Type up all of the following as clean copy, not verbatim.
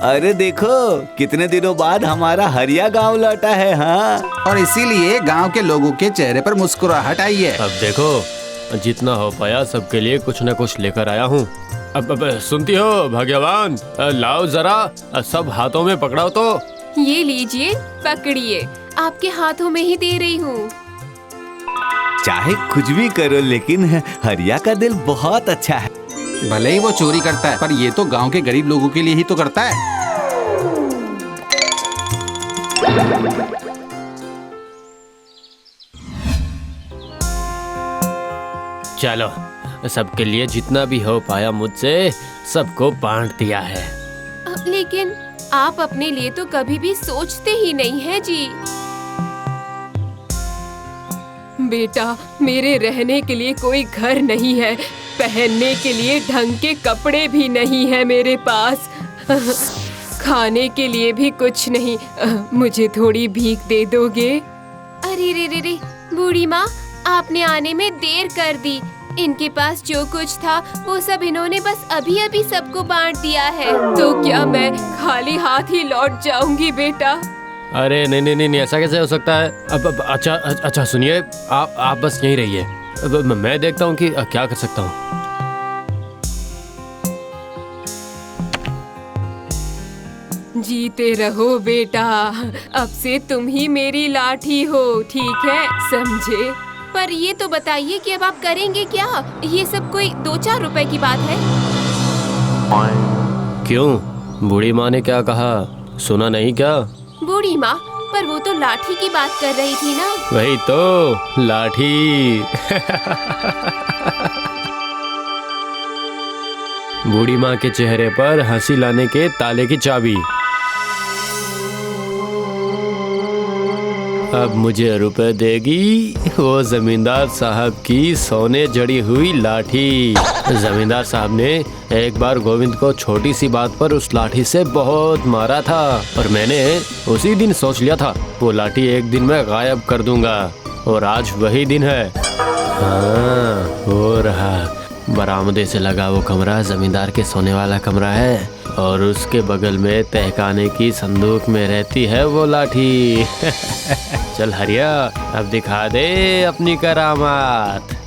अरे देखो कितने दिनों बाद हमारा हरिया गांव लौटा है। हाँ, और इसीलिए गांव के लोगों के चेहरे पर मुस्कुराहट आई है। अब देखो जितना हो पाया सबके लिए कुछ न कुछ लेकर आया हूँ। अब सुनती हो भाग्यवान, लाओ जरा सब हाथों में पकड़ाओ तो। ये लीजिए, पकड़िए, आपके हाथों में ही दे रही हूँ। चाहे कुछ भी करो लेकिन हरिया का दिल बहुत अच्छा है। भले ही वो चोरी करता है, पर ये तो गांव के गरीब लोगों के लिए ही तो करता है। चलो सबके लिए जितना भी हो पाया मुझसे सबको बांट दिया है। लेकिन आप अपने लिए तो कभी भी सोचते ही नहीं हैं जी। बेटा, मेरे रहने के लिए कोई घर नहीं है, पहनने के लिए ढंग के कपड़े भी नहीं है मेरे पास, खाने के लिए भी कुछ नहीं। मुझे थोड़ी भीख दे दोगे? अरे रे रे रे, बूढ़ी माँ, आपने आने में देर कर दी। इनके पास जो कुछ था वो सब इन्होंने बस अभी अभी सबको बांट दिया है। तो क्या मैं खाली हाथ ही लौट जाऊंगी बेटा? अरे नहीं नहीं नहीं, ऐसा कैसे हो सकता है। अब अच्छा सुनिए, आप बस यहीं रहिए। अब मैं देखता हूँ कि क्या कर सकता हूँ। जीते रहो बेटा, अब से तुम ही मेरी लाठी हो, ठीक है, समझे? पर ये तो बताइए कि अब आप करेंगे क्या? ये सब कोई 2-4 रुपए की बात है? क्यों, बूढ़ी माँ ने क्या कहा, सुना नहीं क्या? बूढ़ी माँ, पर वो तो लाठी की बात कर रही थी ना। वही तो, लाठी। बूढ़ी माँ के चेहरे पर हंसी लाने के ताले की चाबी। अब मुझे रुपए देगी वो जमींदार साहब की सोने जड़ी हुई लाठी। जमींदार साहब ने एक बार गोविंद को छोटी सी बात पर उस लाठी से बहुत मारा था और मैंने उसी दिन सोच लिया था वो लाठी एक दिन में गायब कर दूंगा, और आज वही दिन है। हाँ, हो रहा, बरामदे से लगा वो कमरा जमींदार के सोने वाला कमरा है, और उसके बगल में तहखाने की संदूक में रहती है वो लाठी। चल हरिया, अब दिखा दे अपनी करामात।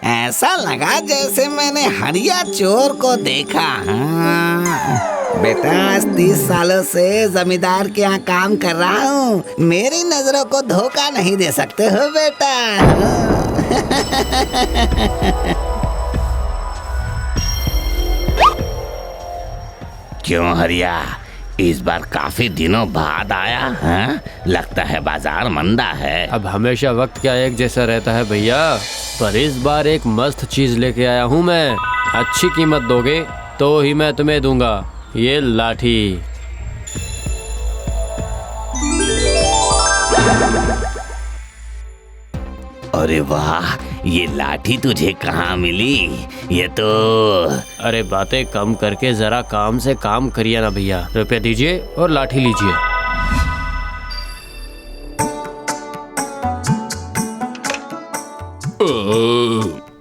ऐसा लगा जैसे मैंने हरिया चोर को देखा। हाँ। बेटा, 30 सालों से जमींदार के यहाँ काम कर रहा हूँ, मेरी नजरों को धोखा नहीं दे सकते हो बेटा। क्यों हरिया, इस बार काफी दिनों बाद आया? हाँ? लगता है बाजार मंदा है। अब हमेशा वक्त क्या एक जैसा रहता है भैया, पर इस बार एक मस्त चीज लेके आया हूँ मैं। अच्छी कीमत दोगे तो ही मैं तुम्हें दूंगा ये लाठी। अरे वाह, ये लाठी तुझे कहाँ मिली? ये तो... अरे बातें कम करके जरा काम से काम करिए ना भैया। रुपए दीजिए और लाठी लीजिए।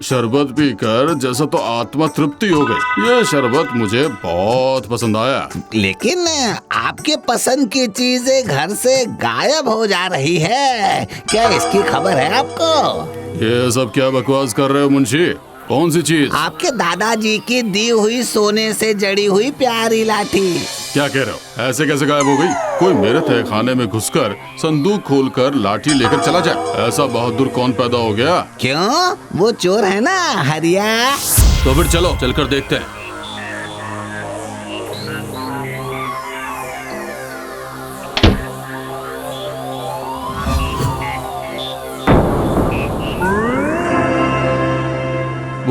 शरबत पीकर जैसा तो आत्मा तृप्ति हो गई। ये शरबत मुझे बहुत पसंद आया। लेकिन आपके पसंद की चीजें घर से गायब हो जा रही है, क्या इसकी खबर है आपको? ये सब क्या बकवास कर रहे हो मुंशी? कौन सी चीज? आपके दादाजी की दी हुई सोने से जड़ी हुई प्यारी लाठी। क्या कह रहे हो? ऐसे कैसे गायब हो गई? कोई मेरे तहखाने में घुसकर संदूक खोलकर लाठी लेकर चला जाए, ऐसा बहादुर कौन पैदा हो गया? क्यों, वो चोर है ना हरिया। तो फिर चलो चलकर देखते हैं।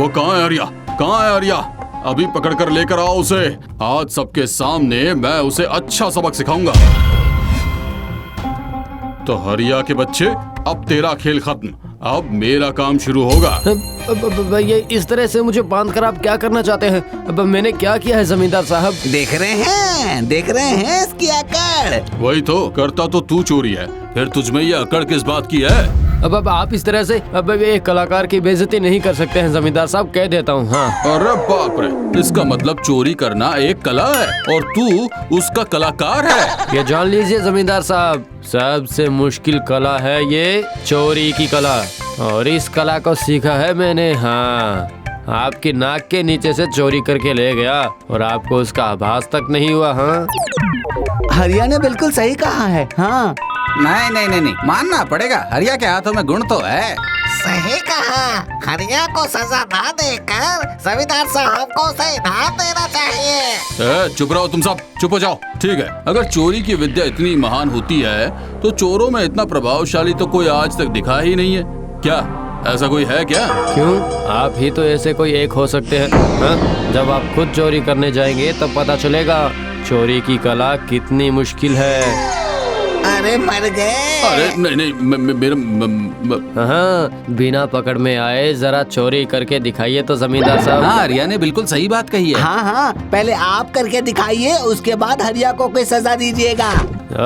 वो कहाँ है हरिया? कहाँ है हरिया? अभी पकड़ कर लेकर आओ उसे। आज सबके सामने मैं उसे अच्छा सबक सिखाऊंगा। तो हरिया के बच्चे, अब तेरा खेल खत्म। अब मेरा काम शुरू होगा। ये इस तरह से मुझे बांध कर आप क्या करना चाहते हैं? अब मैंने क्या किया है जमींदार साहब? देख रहे हैं इसकी अकड़। वही तो, करता तो तू चोरी है, फिर तुझमें ये अकड़ किस बात की है? अब आप इस तरह से अब एक कलाकार की बेइज्जती नहीं कर सकते हैं जमींदार साहब, कह देता हूँ। हाँ। अरे बाप रे, इसका मतलब चोरी करना एक कला है और तू उसका कलाकार है। ये जान लीजिए जमींदार साहब, सबसे मुश्किल कला है ये चोरी की कला, और इस कला को सीखा है मैंने। हाँ, आपकी नाक के नीचे से चोरी करके ले गया और आपको उसका आभास तक नहीं हुआ। हाँ, हरिया ने बिल्कुल सही कहा है। हाँ, नहीं, मानना पड़ेगा, हरिया के हाथों में गुण तो है। सही कहा। हरिया को सजा ना देकर जमींदार साहब को उसे इनाम देना चाहिए। चुप रहो तुम सब, चुप हो जाओ। ठीक है, अगर चोरी की विद्या इतनी महान होती है तो चोरों में इतना प्रभावशाली तो कोई आज तक दिखा ही नहीं है। क्या ऐसा कोई है क्या? क्यों? आप ही तो ऐसे कोई एक हो सकते हैं। हाँ? जब आप खुद चोरी करने जाएंगे तब पता चलेगा चोरी की कला कितनी मुश्किल है। अरे मर गए। अरे नहीं, मेरा हाँ, बिना पकड़ में आए जरा चोरी करके दिखाइए तो जमींदार साहब। हाँ, हरिया ने बिल्कुल सही बात कही है। हाँ, पहले आप करके दिखाइए, उसके बाद हरिया को कोई सजा दीजिएगा।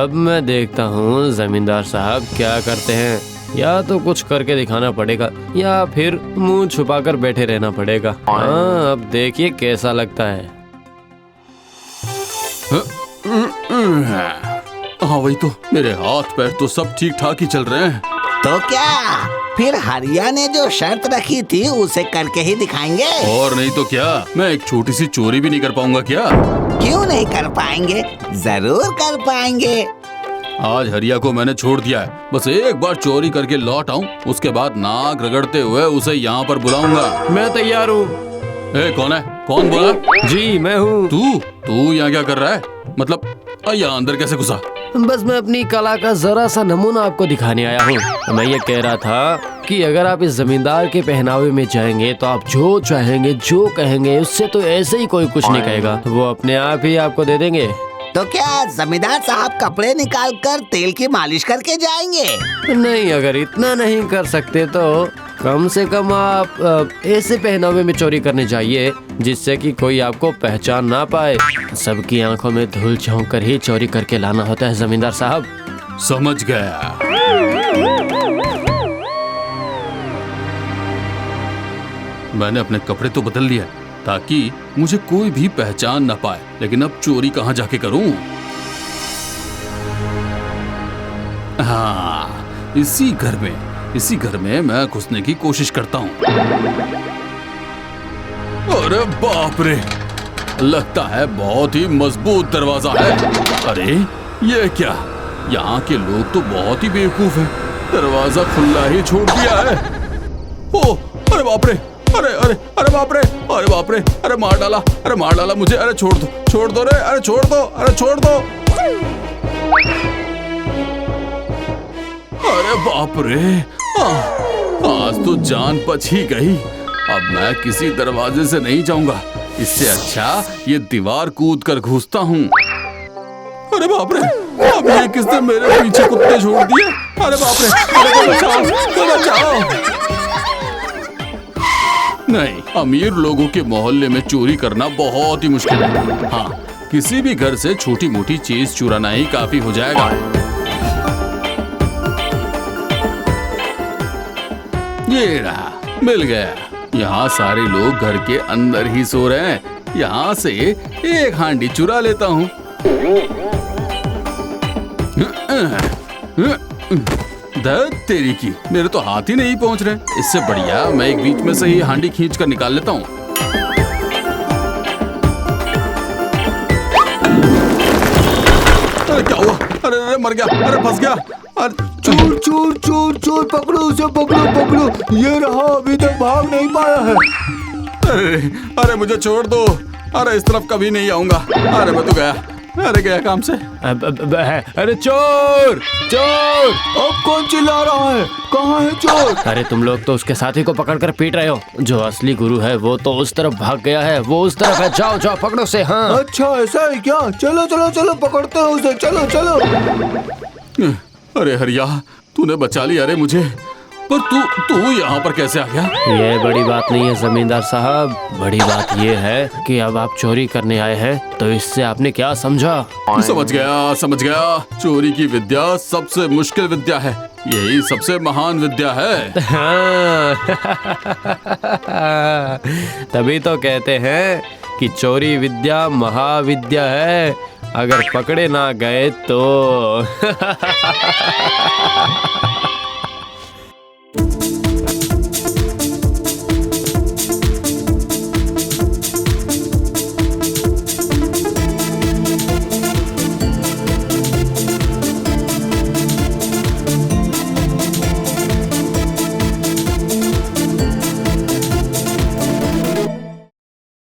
अब मैं देखता हूँ जमींदार साहब क्या करते हैं। या तो कुछ करके दिखाना पड़ेगा या फिर मुंह छुपाकर बैठे रहना पड़ेगा। हाँ, अब देखिए कैसा लगता है। हाँ वही तो, मेरे हाथ पैर तो सब ठीक ठाक ही चल रहे हैं। तो क्या फिर हरिया ने जो शर्त रखी थी उसे करके ही दिखाएंगे? और नहीं तो क्या, मैं एक छोटी सी चोरी भी नहीं कर पाऊंगा क्या? क्यों नहीं कर पाएंगे? जरूर कर पाएंगे। आज हरिया को मैंने छोड़ दिया है, बस एक बार चोरी करके लौट आऊं, उसके बाद नाक रगड़ते हुए उसे यहाँ पर बुलाऊंगा। मैं तैयार हूँ। कौन है? कौन बोला? जी मैं हूँ। तू यहाँ क्या कर रहा है? मतलब यहाँ अंदर कैसे घुसा? बस मैं अपनी कला का जरा सा नमूना आपको दिखाने आया हूँ। मैं ये कह रहा था कि अगर आप इस जमींदार के पहनावे में जाएंगे तो आप जो चाहेंगे, जो कहेंगे, उससे तो ऐसे ही कोई कुछ नहीं कहेगा, वो अपने आप ही आपको दे देंगे। तो क्या जमींदार साहब कपड़े निकाल कर तेल की मालिश करके जाएंगे? नहीं, अगर इतना नहीं कर सकते तो कम से कम आप ऐसे पहनावे में चोरी करने जाइए जिससे कि कोई आपको पहचान ना पाए। सबकी आंखों में धूल झोंक कर ही चोरी करके लाना होता है जमींदार साहब। समझ गया। मैंने अपने कपड़े तो बदल लिए ताकि मुझे कोई भी पहचान ना पाए, लेकिन अब चोरी कहाँ जाके करूं? हाँ, इसी घर में मैं घुसने की कोशिश करता हूँ। अरे बाप रे, लगता है बहुत ही मजबूत दरवाजा है। अरे ये क्या, यहाँ के लोग तो बहुत ही बेवकूफ हैं, दरवाजा खुला ही छोड़ दिया है। ओ, अरे बाप रे, अरे बाप रे, अरे मार डाला मुझे। अरे छोड़ दो रे, अरे छोड़ दो। अरे बाप रे, आज तो जान बच ही गई। अब मैं किसी दरवाजे से नहीं जाऊंगा, इससे अच्छा ये दीवार कूद कर घुसता हूँ। अरे बाप रे, अब ये किसने मेरे पीछे कुत्ते छोड़ दिए? अरे बाप रे, अरे बचाओ। नहीं, अमीर लोगों के मोहल्ले में चोरी करना बहुत ही मुश्किल है। हाँ, किसी भी घर से छोटी मोटी चीज चुराना ही काफी हो जाएगा। ये रहा, मिल गया। यहाँ सारे लोग घर के अंदर ही सो रहे हैं। यहाँ से एक हांडी चुरा लेता हूँ। दर्द तेरी की, मेरे तो हाथ ही नहीं पहुँच रहे। इससे बढ़िया मैं एक बीच में से ही हांडी खींच कर निकाल लेता हूँ। अरे क्या हुआ? अरे मर गया, अरे फंस गया। अरे चोर पकड़ो उसे, पकड़ो। ये रहा, अभी तक भाग नहीं पाया है। अरे मुझे छोड़ दो। अरे इस तरफ कभी नहीं आऊंगा। अरे मैं तो गया। अरे गया काम से। अरे चोर चोर! अब कौन चिल्ला रहा है? कहाँ है चोर? अरे तुम लोग तो उसके साथी को पकड़कर पीट रहे हो। जो असली गुरु है वो तो उस तरफ भाग गया है, वो उस तरफ है। जाओ जाओ पकड़ो से। हाँ अच्छा ऐसा है क्या? चलो चलो चलो पकड़ते हैं उसे, चलो चलो। अरे हरिया, तूने बचा लिया रे मुझे, पर तू यहाँ पर कैसे आ गया? ये बड़ी बात नहीं है जमींदार साहब, बड़ी बात ये है कि अब आप चोरी करने आए हैं, तो इससे आपने क्या समझा? समझ गया। चोरी की विद्या सबसे मुश्किल विद्या है, यही सबसे महान विद्या है। हाँ। तभी तो कहते हैं कि चोरी विद्या महाविद्या है, अगर पकड़े ना गए तो।